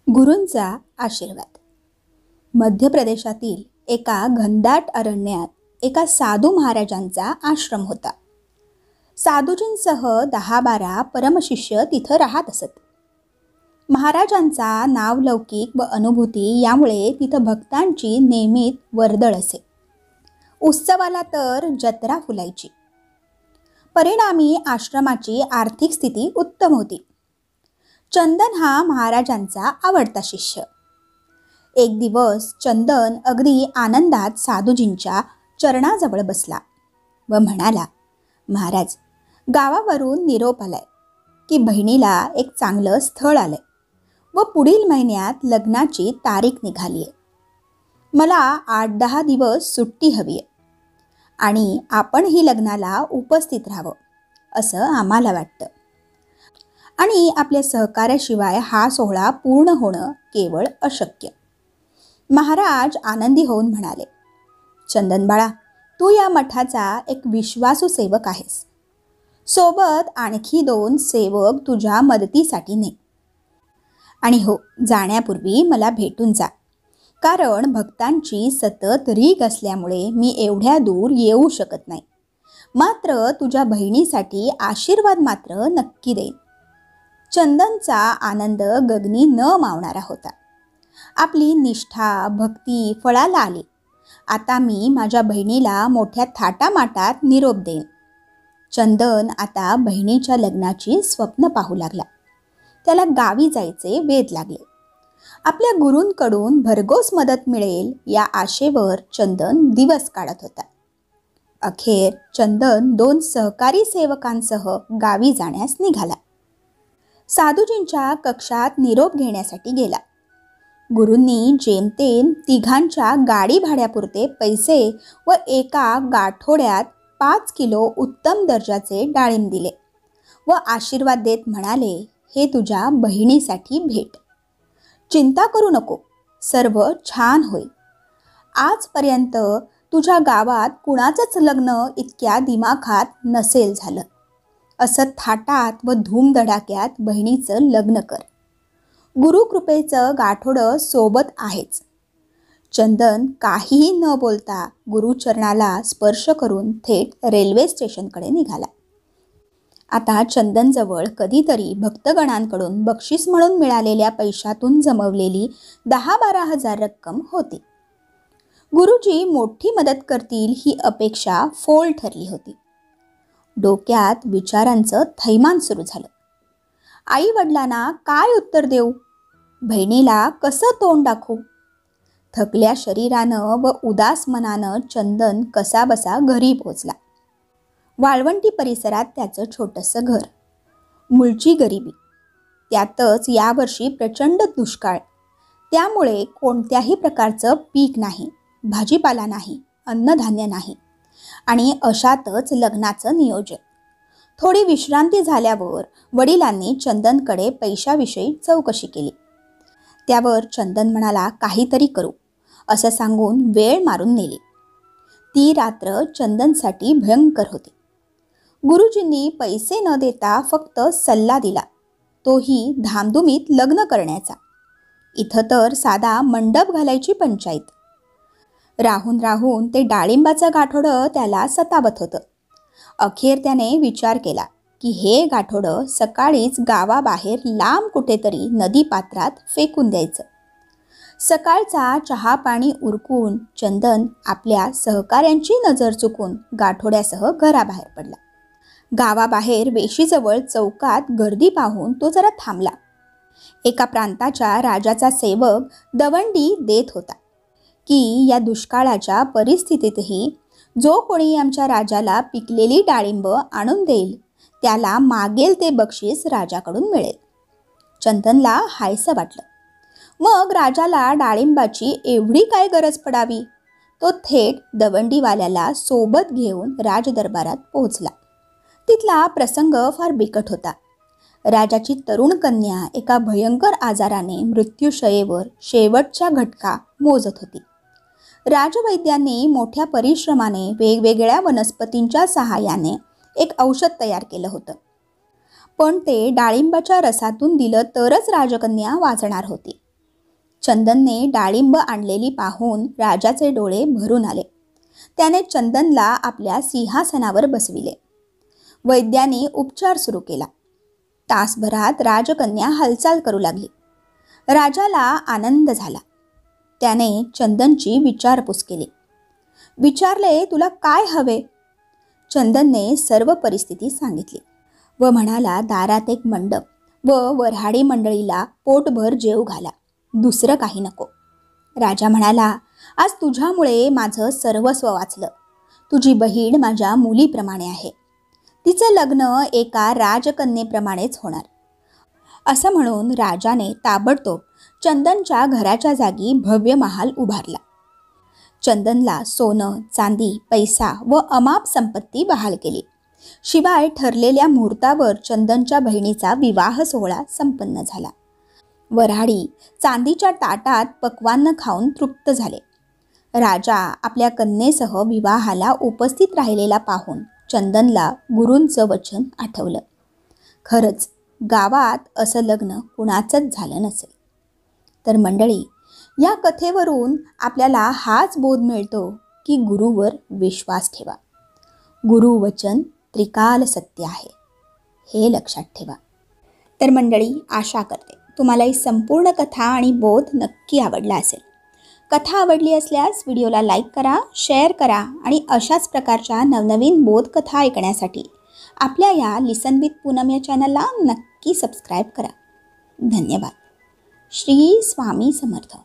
गुरूंचा आशीर्वाद. मध्य प्रदेशातील एका घनदाट अरण्यात एका साधू महाराजांचा आश्रम होता. साधूजींसह 10-12 परमशिष्य तिथं राहत असत. महाराजांचा नावलौकिक व अनुभूती यामुळे तिथं भक्तांची नेहमीच वर्दळ असे. उत्सवाला तर जत्रा फुलायची. परिणामी आश्रमाची आर्थिक स्थिती उत्तम होती. चंदन हा महाराजांचा आवडता शिष्य. एक दिवस चंदन अगदी आनंदात साधूजींच्या चरणाजवळ बसला व म्हणाला, महाराज, गावावरून निरोप आलाय की बहिणीला एक चांगलं स्थळ आलंय व पुढील महिन्यात लग्नाची तारीख निघाली आहे. मला 8-10 दिवस सुट्टी हवी आहे आणि आपण ही लग्नाला उपस्थित राहावं असं आम्हाला वाटतं आणि आपल्या सहकार्याशिवाय हा सोहळा पूर्ण होणं केवळ अशक्य. महाराज आनंदी होऊन म्हणाले, चंदन बाळा, तू या मठाचा एक विश्वासू सेवक आहेस. सोबत आणखी 2 सेवक तुझ्या मदतीसाठी ने. आणि हो, जाण्यापूर्वी मला भेटून जा, कारण भक्तांची सतत रीघ असल्यामुळे मी एवढ्या दूर येऊ शकत नाही. मात्र तुझ्या बहिणीसाठी आशीर्वाद मात्र नक्की देईन. चंदनचा आनंद गगनी न मावणारा होता. आपली निष्ठा भक्ती फळाला आली. आता मी माझ्या बहिणीला मोठ्या थाटामाटात निरोप देईन. चंदन आता बहिणीच्या लग्नाची स्वप्न पाहू लागला. त्याला गावी जायचे वेध लागले. आपल्या गुरूंकडून भरघोस मदत मिळेल या आशेवर चंदन दिवस काढत होता. अखेर चंदन 2 सहकारी सेवकांसह गावी जाण्यास निघाला. साधूजींच्या कक्षात निरोप घेण्यासाठी गेला. गुरूंनी जेमतेम 3घांच्या गाडी भाड्यापुरते पैसे व एका गाठोड्यात 5 किलो उत्तम दर्जाचे डाळिंब दिले व आशीर्वाद देत म्हणाले, हे तुझ्या बहिणीसाठी भेट. चिंता करू नको, सर्व छान होईल. आजपर्यंत तुझ्या गावात कुणाचंच लग्न इतक्या दिमाखात नसेल झालं. असं थाटात व धूमधडाक्यात बहिणीचं लग्न कर. गुरुकृपेचं गाठोडं सोबत आहेच. चंदन काहीही न बोलता गुरुचरणाला स्पर्श करून थेट रेल्वे स्टेशनकडे निघाला. आता चंदनजवळ कधीतरी भक्तगणांकडून बक्षीस म्हणून मिळालेल्या पैशातून जमवलेली 10-12 हजार रक्कम होती. गुरुजी मोठी मदत करतील ही अपेक्षा फोल ठरली होती. डोक्यात विचारांचं थैमान सुरू झालं. आई वडिलांना काय उत्तर देऊ? बहिणीला कसं तोंड दाखवू? थकल्या शरीरानं व उदास मनानं चंदन कसाबसा घरी पोचला. वाळवंटी परिसरात त्याचं छोटंसं घर. मूळची गरिबी, त्यातच यावर्षी प्रचंड दुष्काळ. त्यामुळे कोणत्याही प्रकारचं पीक नाही, भाजीपाला नाही, अन्नधान्य नाही आणि अशातच लग्नाचं नियोजन. थोडी विश्रांती झाल्यावर वडिलांनी चंदनकडे पैशाविषयी चौकशी केली. त्यावर चंदन म्हणाला, काहीतरी करू असं सांगून वेळ मारून नेली. ती रात्र चंदनसाठी भयंकर होती. गुरुजींनी पैसे न देता फक्त सल्ला दिला, तोही धामधुमीत लग्न करण्याचा. इथं तर साधा मंडप घालायची पंचायत. राहून राहून ते डाळिंबाचं गाठोडं त्याला सतावत होतं. अखेर त्याने विचार केला की हे गाठोडं सकाळीच गावाबाहेर लांब कुठेतरी नदीपात्रात फेकून द्यायचं. सकाळचा चहा पाणी उरकून चंदन आपल्या सहकाऱ्यांची नजर चुकून गाठोड्यासह घराबाहेर पडला. गावाबाहेर वेशीजवळ चौकात गर्दी पाहून तो जरा थांबला. एका प्रांताच्या राजाचा सेवक दवंडी देत होता की या दुष्काळाच्या परिस्थितीतही जो कोणी आमच्या राजाला पिकलेली डाळिंब आणून देईल त्याला मागेल ते बक्षीस राजाकडून मिळेल. चंदनला हायसं वाटलं. मग राजाला डाळिंबाची एवढी काय गरज पडावी? तो थेट दवंडीवाल्याला सोबत घेऊन राजदरबारात पोहोचला. तिथला प्रसंग फार बिकट होता. राजाची तरुण कन्या एका भयंकर आजाराने मृत्यूशयेवर शेवटच्या घटका मोजत होती. राजवैद्यांनी मोठ्या परिश्रमाने वेगवेगळ्या वनस्पतींच्या सहाय्याने एक औषध तयार केलं होतं. पण ते डाळिंबाच्या रसातून दिलं तरच राजकन्या वाचणार होती. चंदनने डाळिंब आणलेली पाहून राजाचे डोळे भरून आले. त्याने चंदनला आपल्या सिंहासनावर बसविले. वैद्याने उपचार सुरू केला. तासभरात राजकन्या हालचाल करू लागली. राजाला आनंद झाला. त्याने चंदनची विचारपूस केली. विचारले, तुला काय हवे? चंदनने सर्व परिस्थिती सांगितली व म्हणाला, दारात एक मंडप व वऱ्हाडी मंडळीला पोटभर जेव घाला, दुसरं काही नको. राजा म्हणाला, आज तुझ्यामुळे माझं सर्वस्व वाचलं. तुझी बहीण माझ्या मुलीप्रमाणे आहे. तिचं लग्न एका राजकन्येप्रमाणेच होणार. असं म्हणून राजाने ताबडतोब चंदनच्या घराच्या जागी भव्य महाल उभारला. चंदनला सोनं, चांदी, पैसा व अमाप संपत्ती बहाल केली. शिवाय ठरलेल्या मुहूर्तावर चंदनच्या बहिणीचा विवाह सोहळा संपन्न झाला. वऱ्हाडी चांदीच्या ताटात पक्वान्न खाऊन तृप्त झाले. राजा आपल्या कन्येसह विवाहाला उपस्थित राहिलेला पाहून चंदनला गुरूंचं वचन आठवलं. खरंच गावात असं लग्न कुणाचंच झालं नसेल. तर मंडळी, या कथेवरून आपल्याला हाच बोध मिळतो की गुरुवर विश्वास ठेवा. गुरुवचन त्रिकाल सत्य आहे, हे लक्षात ठेवा. तर मंडळी, आशा करते तुम्हाला ही संपूर्ण कथा आणि बोध नक्की आवडला असेल. कथा आवडली असल्यास व्हिडिओला लाईक करा, शेअर करा आणि अशाच प्रकारच्या नवनवीन बोधकथा ऐकण्यासाठी आपल्या या लिसन विथ पूनम या चॅनलला नक्की सबस्क्राईब करा. धन्यवाद. श्री स्वामी समर्थ.